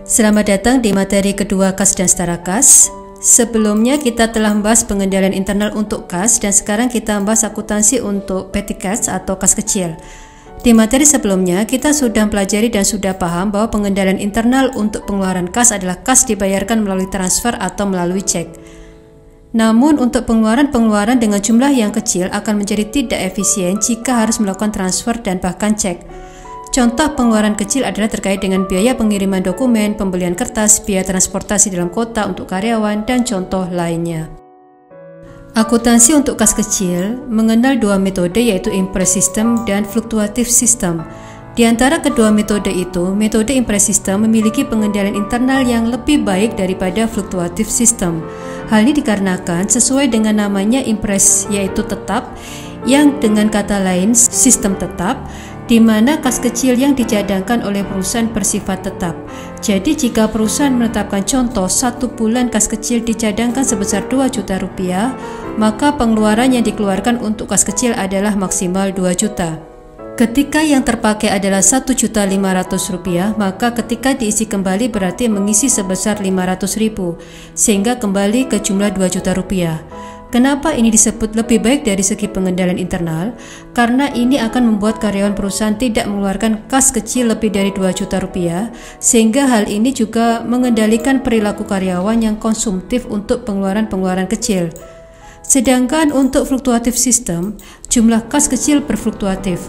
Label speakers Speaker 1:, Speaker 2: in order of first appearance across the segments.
Speaker 1: Selamat datang di materi kedua kas dan setara kas. Sebelumnya kita telah membahas pengendalian internal untuk kas dan sekarang kita membahas akuntansi untuk petty cash atau kas kecil. Di materi sebelumnya kita sudah mempelajari dan sudah paham bahwa pengendalian internal untuk pengeluaran kas adalah kas dibayarkan melalui transfer atau melalui cek. Namun untuk pengeluaran dengan jumlah yang kecil akan menjadi tidak efisien jika harus melakukan transfer dan bahkan cek. Contoh pengeluaran kecil adalah terkait dengan biaya pengiriman dokumen, pembelian kertas, biaya transportasi dalam kota untuk karyawan, dan contoh lainnya. Akuntansi untuk kas kecil mengenal dua metode yaitu impress system dan fluctuative system. Di antara kedua metode itu, metode impress system memiliki pengendalian internal yang lebih baik daripada fluctuative system. Hal ini dikarenakan sesuai dengan namanya impress yaitu tetap, yang dengan kata lain sistem tetap, di mana kas kecil yang dicadangkan oleh perusahaan bersifat tetap. Jadi jika perusahaan menetapkan contoh 1 bulan kas kecil dicadangkan sebesar 2 juta rupiah, maka pengeluaran yang dikeluarkan untuk kas kecil adalah maksimal 2 juta. Ketika yang terpakai adalah 1.500.000 rupiah, maka ketika diisi kembali berarti mengisi sebesar 500.000, sehingga kembali ke jumlah 2 juta rupiah. Kenapa ini disebut lebih baik dari segi pengendalian internal? Karena ini akan membuat karyawan perusahaan tidak mengeluarkan kas kecil lebih dari 2 juta rupiah, sehingga hal ini juga mengendalikan perilaku karyawan yang konsumtif untuk pengeluaran kecil. Sedangkan untuk fluctuative system, jumlah kas kecil berfluktuatif.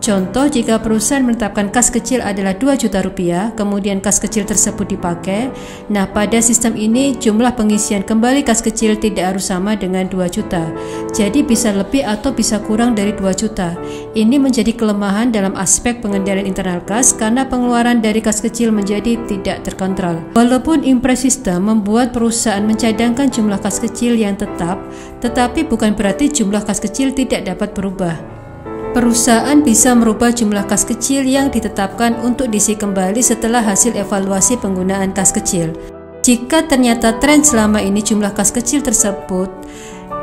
Speaker 1: Contoh, jika perusahaan menetapkan kas kecil adalah 2 juta rupiah, kemudian kas kecil tersebut dipakai. Nah, pada sistem ini jumlah pengisian kembali kas kecil tidak harus sama dengan 2 juta. Jadi bisa lebih atau bisa kurang dari 2 juta. Ini menjadi kelemahan dalam aspek pengendalian internal kas karena pengeluaran dari kas kecil menjadi tidak terkontrol. Walaupun impress system membuat perusahaan mencadangkan jumlah kas kecil yang tetap, tetapi bukan berarti jumlah kas kecil tidak dapat berubah. Perusahaan bisa merubah jumlah kas kecil yang ditetapkan untuk diisi kembali setelah hasil evaluasi penggunaan kas kecil. Jika ternyata tren selama ini jumlah kas kecil tersebut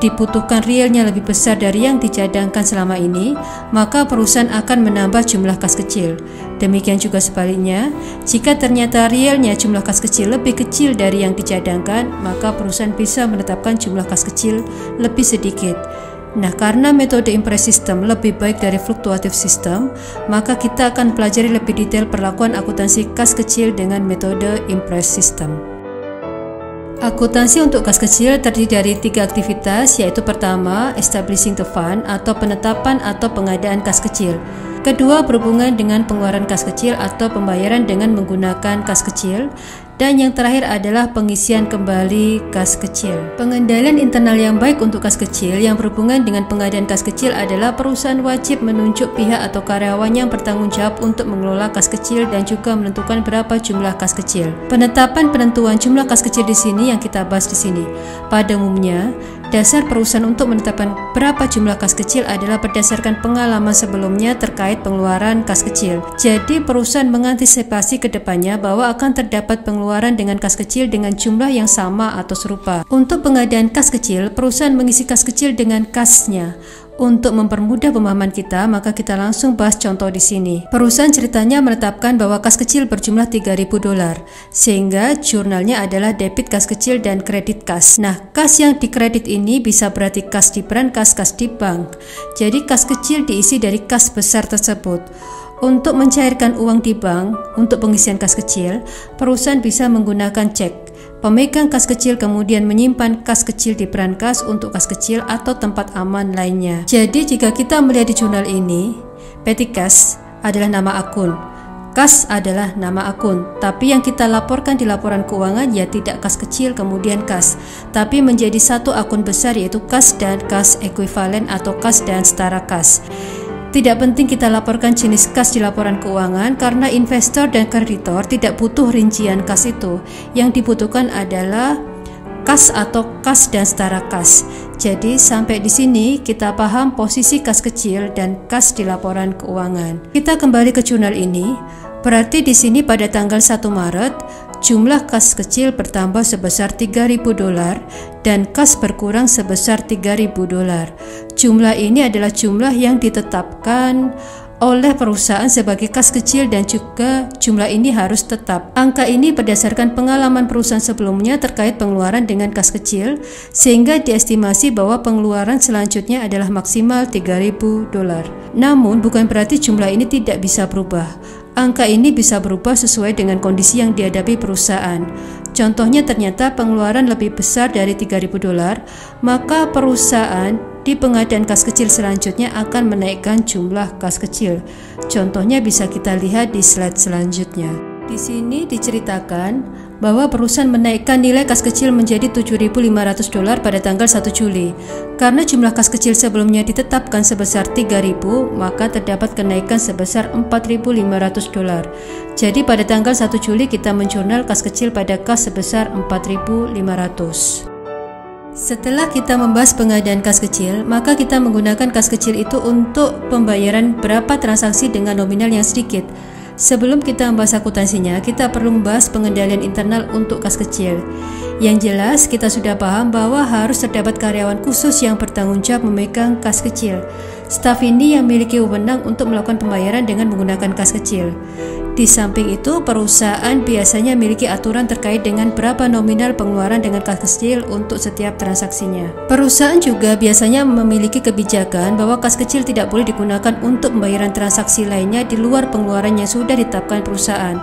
Speaker 1: dibutuhkan realnya lebih besar dari yang dicadangkan selama ini, maka perusahaan akan menambah jumlah kas kecil. Demikian juga sebaliknya, jika ternyata realnya jumlah kas kecil lebih kecil dari yang dicadangkan, maka perusahaan bisa menetapkan jumlah kas kecil lebih sedikit. Nah, karena metode impress system lebih baik dari fluctuative system, maka kita akan pelajari lebih detail perlakuan akuntansi kas kecil dengan metode impress system. Akuntansi untuk kas kecil terdiri dari 3 aktivitas, yaitu pertama, establishing the fund atau penetapan atau pengadaan kas kecil. Kedua, berhubungan dengan pengeluaran kas kecil atau pembayaran dengan menggunakan kas kecil. Dan yang terakhir adalah pengisian kembali kas kecil. Pengendalian internal yang baik untuk kas kecil yang berhubungan dengan pengadaan kas kecil adalah perusahaan wajib menunjuk pihak atau karyawan yang bertanggung jawab untuk mengelola kas kecil dan juga menentukan berapa jumlah kas kecil. Penetapan penentuan jumlah kas kecil di sini yang kita bahas di sini. Pada umumnya, dasar perusahaan untuk menetapkan berapa jumlah kas kecil adalah berdasarkan pengalaman sebelumnya terkait pengeluaran kas kecil. Jadi perusahaan mengantisipasi ke depannya bahwa akan terdapat pengeluaran dengan kas kecil dengan jumlah yang sama atau serupa. Untuk pengadaan kas kecil, perusahaan mengisi kas kecil dengan kasnya. Untuk mempermudah pemahaman kita, maka kita langsung bahas contoh di sini. Perusahaan ceritanya menetapkan bahwa kas kecil berjumlah $3.000, sehingga jurnalnya adalah debit kas kecil dan kredit kas. Nah, kas yang dikredit ini bisa berarti kas di brankas, kas di bank. Jadi kas kecil diisi dari kas besar tersebut. Untuk mencairkan uang di bank, untuk pengisian kas kecil, perusahaan bisa menggunakan cek. Pemegang kas kecil kemudian menyimpan kas kecil di brankas untuk kas kecil atau tempat aman lainnya. Jadi jika kita melihat di jurnal ini, petty cash adalah nama akun, kas adalah nama akun. Tapi yang kita laporkan di laporan keuangan ya tidak kas kecil kemudian kas, tapi menjadi satu akun besar yaitu kas dan kas ekuivalen atau kas dan setara kas. Tidak penting kita laporkan jenis kas di laporan keuangan karena investor dan kreditor tidak butuh rincian kas itu. Yang dibutuhkan adalah kas atau kas dan setara kas. Jadi sampai di sini kita paham posisi kas kecil dan kas di laporan keuangan. Kita kembali ke jurnal ini. Berarti di sini pada tanggal 1 Maret jumlah kas kecil bertambah sebesar $3.000 dan kas berkurang sebesar $3.000. Jumlah ini adalah jumlah yang ditetapkan oleh perusahaan sebagai kas kecil dan juga jumlah ini harus tetap. Angka ini berdasarkan pengalaman perusahaan sebelumnya terkait pengeluaran dengan kas kecil, sehingga diestimasi bahwa pengeluaran selanjutnya adalah maksimal $3.000. Namun bukan berarti jumlah ini tidak bisa berubah. Angka ini bisa berubah sesuai dengan kondisi yang dihadapi perusahaan. Contohnya ternyata pengeluaran lebih besar dari $3.000, maka perusahaan di pengadaan kas kecil selanjutnya akan menaikkan jumlah kas kecil. Contohnya bisa kita lihat di slide selanjutnya. Di sini diceritakan bahwa perusahaan menaikkan nilai kas kecil menjadi $7.500 pada tanggal 1 Juli. Karena jumlah kas kecil sebelumnya ditetapkan sebesar $3.000, maka terdapat kenaikan sebesar $4.500. Jadi pada tanggal 1 Juli kita menjurnal kas kecil pada kas sebesar $4.500. Setelah kita membahas pengadaan kas kecil, maka kita menggunakan kas kecil itu untuk pembayaran berapa transaksi dengan nominal yang sedikit. Sebelum kita membahas akuntansinya, kita perlu membahas pengendalian internal untuk kas kecil. Yang jelas, kita sudah paham bahwa harus terdapat karyawan khusus yang bertanggung jawab memegang kas kecil. Staf ini yang memiliki wewenang untuk melakukan pembayaran dengan menggunakan kas kecil. Di samping itu, perusahaan biasanya memiliki aturan terkait dengan berapa nominal pengeluaran dengan kas kecil untuk setiap transaksinya. Perusahaan juga biasanya memiliki kebijakan bahwa kas kecil tidak boleh digunakan untuk pembayaran transaksi lainnya di luar pengeluaran yang sudah ditetapkan perusahaan.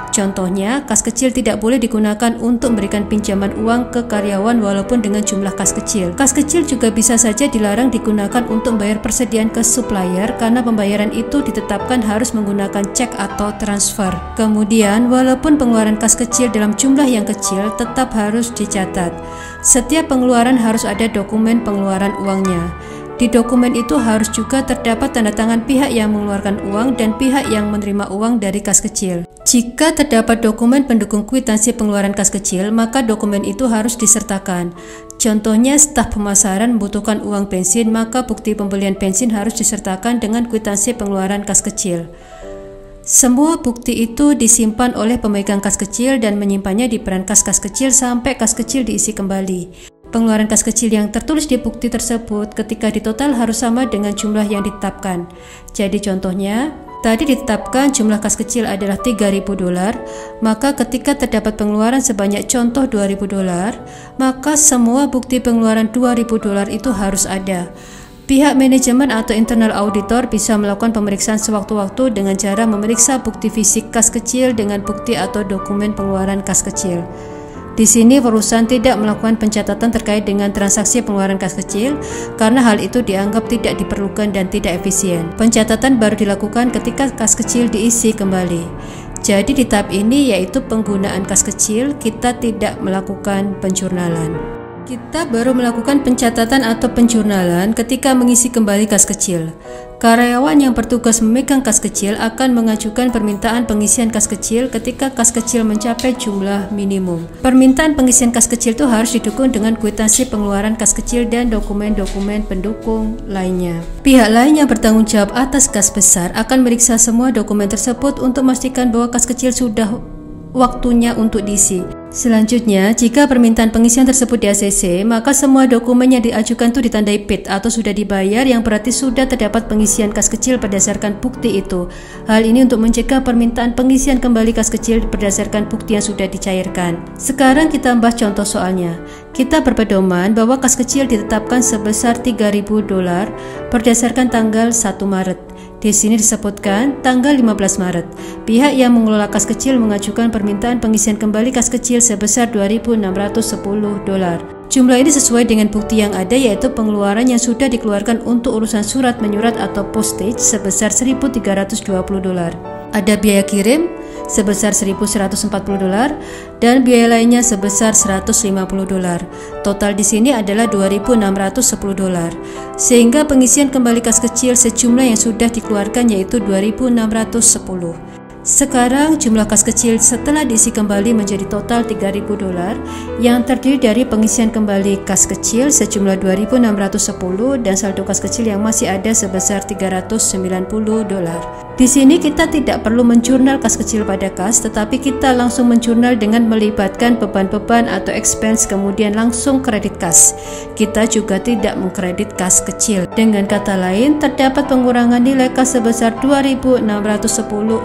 Speaker 1: Contohnya, kas kecil tidak boleh digunakan untuk memberikan pinjaman uang ke karyawan walaupun dengan jumlah kas kecil. Kas kecil juga bisa saja dilarang digunakan untuk membayar persediaan ke supplier karena pembayaran itu ditetapkan harus menggunakan cek atau transfer. Kemudian, walaupun pengeluaran kas kecil dalam jumlah yang kecil tetap harus dicatat. Setiap pengeluaran harus ada dokumen pengeluaran uangnya. Di dokumen itu harus juga terdapat tanda tangan pihak yang mengeluarkan uang dan pihak yang menerima uang dari kas kecil. Jika terdapat dokumen pendukung kwitansi pengeluaran kas kecil, maka dokumen itu harus disertakan. Contohnya, staf pemasaran membutuhkan uang bensin, maka bukti pembelian bensin harus disertakan dengan kwitansi pengeluaran kas kecil. Semua bukti itu disimpan oleh pemegang kas kecil dan menyimpannya di berangkas kas kecil sampai kas kecil diisi kembali. Pengeluaran kas kecil yang tertulis di bukti tersebut ketika ditotal harus sama dengan jumlah yang ditetapkan. Jadi contohnya, tadi ditetapkan jumlah kas kecil adalah $3.000, maka ketika terdapat pengeluaran sebanyak contoh $2.000, maka semua bukti pengeluaran $2.000 itu harus ada. Pihak manajemen atau internal auditor bisa melakukan pemeriksaan sewaktu-waktu dengan cara memeriksa bukti fisik kas kecil dengan bukti atau dokumen pengeluaran kas kecil. Di sini perusahaan tidak melakukan pencatatan terkait dengan transaksi pengeluaran kas kecil karena hal itu dianggap tidak diperlukan dan tidak efisien. Pencatatan baru dilakukan ketika kas kecil diisi kembali. Jadi di tahap ini yaitu penggunaan kas kecil, kita tidak melakukan penjurnalan. Kita baru melakukan pencatatan atau penjurnalan ketika mengisi kembali kas kecil. Karyawan yang bertugas memegang kas kecil akan mengajukan permintaan pengisian kas kecil ketika kas kecil mencapai jumlah minimum. Permintaan pengisian kas kecil itu harus didukung dengan kwitansi pengeluaran kas kecil dan dokumen-dokumen pendukung lainnya. Pihak lain yang bertanggung jawab atas kas besar akan meriksa semua dokumen tersebut untuk memastikan bahwa kas kecil sudah waktunya untuk diisi. Selanjutnya, jika permintaan pengisian tersebut di ACC, maka semua dokumen yang diajukan itu ditandai paid atau sudah dibayar, yang berarti sudah terdapat pengisian kas kecil berdasarkan bukti itu. Hal ini untuk mencegah permintaan pengisian kembali kas kecil berdasarkan bukti yang sudah dicairkan. Sekarang kita bahas contoh soalnya. Kita berpedoman bahwa kas kecil ditetapkan sebesar $3.000 berdasarkan tanggal 1 Maret. Di sini disebutkan tanggal 15 Maret. Pihak yang mengelola kas kecil mengajukan permintaan pengisian kembali kas kecil sebesar $2.610. Jumlah ini sesuai dengan bukti yang ada, yaitu pengeluaran yang sudah dikeluarkan untuk urusan surat menyurat atau postage sebesar $1.320. Ada biaya kirim sebesar $1.140 dan biaya lainnya sebesar $150. Total di sini adalah $2.610. Sehingga pengisian kembali kas kecil sejumlah yang sudah dikeluarkan yaitu $2.610. Sekarang jumlah kas kecil setelah diisi kembali menjadi total $3.000 yang terdiri dari pengisian kembali kas kecil sejumlah $2.610 dan saldo kas kecil yang masih ada sebesar $390. Di sini kita tidak perlu menjurnal kas kecil pada kas, tetapi kita langsung menjurnal dengan melibatkan beban-beban atau expense kemudian langsung kredit kas. Kita juga tidak mengkredit kas kecil. Dengan kata lain, terdapat pengurangan nilai kas sebesar 2.610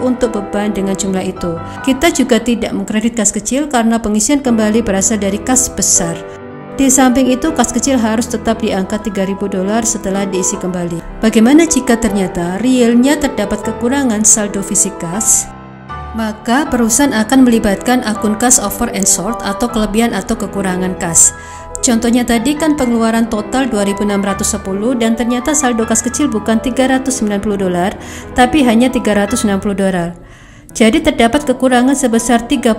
Speaker 1: untuk beban dengan jumlah itu. Kita juga tidak mengkredit kas kecil karena pengisian kembali berasal dari kas besar. Di samping itu, kas kecil harus tetap di angka $3.000 setelah diisi kembali. Bagaimana jika ternyata realnya terdapat kekurangan saldo fisik kas? Maka perusahaan akan melibatkan akun kas over and short atau kelebihan atau kekurangan kas. Contohnya tadi kan pengeluaran total 2.610 dan ternyata saldo kas kecil bukan $390 tapi hanya $360. Jadi terdapat kekurangan sebesar $30.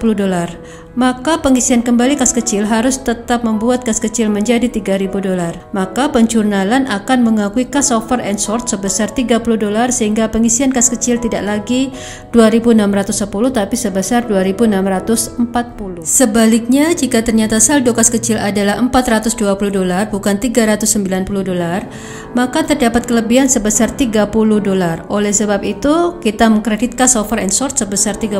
Speaker 1: Maka pengisian kembali kas kecil harus tetap membuat kas kecil menjadi $3.000. Maka penjurnalan akan mengakui kas over and short sebesar $30 sehingga pengisian kas kecil tidak lagi 2.610 tapi sebesar 2.640. Sebaliknya, jika ternyata saldo kas kecil adalah $420 bukan $390, maka terdapat kelebihan sebesar $30. Oleh sebab itu, kita mengkredit kas over and short sebesar $30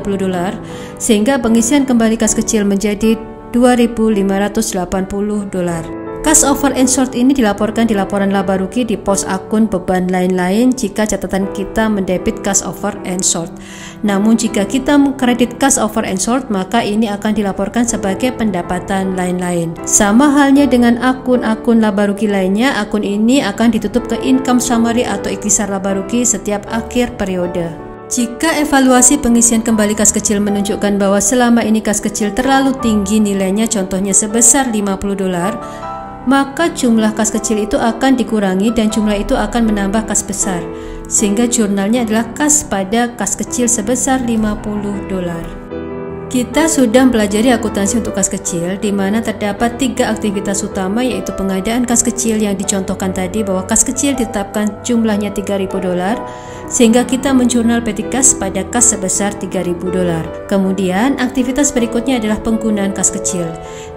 Speaker 1: sehingga pengisian kembali kas kecil menjadi $2.580. Kas over and short ini dilaporkan di laporan laba rugi di pos akun beban lain-lain jika catatan kita mendebit kas over and short. Namun jika kita mengkredit kas over and short, maka ini akan dilaporkan sebagai pendapatan lain-lain. Sama halnya dengan akun-akun laba rugi lainnya, akun ini akan ditutup ke income summary atau ikhtisar laba rugi setiap akhir periode. Jika evaluasi pengisian kembali kas kecil menunjukkan bahwa selama ini kas kecil terlalu tinggi nilainya, contohnya sebesar $50, maka jumlah kas kecil itu akan dikurangi dan jumlah itu akan menambah kas besar, sehingga jurnalnya adalah kas pada kas kecil sebesar $50. Kita sudah mempelajari akuntansi untuk kas kecil, di mana terdapat 3 aktivitas utama, yaitu pengadaan kas kecil yang dicontohkan tadi bahwa kas kecil ditetapkan jumlahnya $3.000, sehingga kita menjurnal peti kas pada kas sebesar $3.000. Kemudian aktivitas berikutnya adalah penggunaan kas kecil.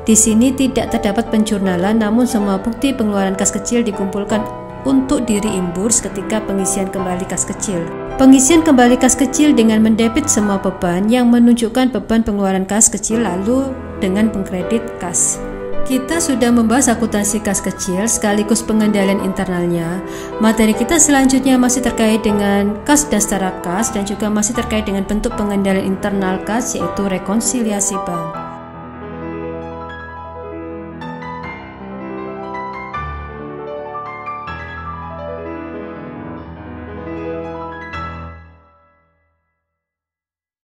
Speaker 1: Di sini tidak terdapat penjurnalan, namun semua bukti pengeluaran kas kecil dikumpulkan untuk direimburse ketika pengisian kembali kas kecil. Pengisian kembali kas kecil dengan mendebit semua beban yang menunjukkan beban pengeluaran kas kecil lalu dengan pengkredit kas. Kita sudah membahas akuntansi kas kecil sekaligus pengendalian internalnya. Materi kita selanjutnya masih terkait dengan kas dan setara kas dan juga masih terkait dengan bentuk pengendalian internal kas, yaitu rekonsiliasi bank.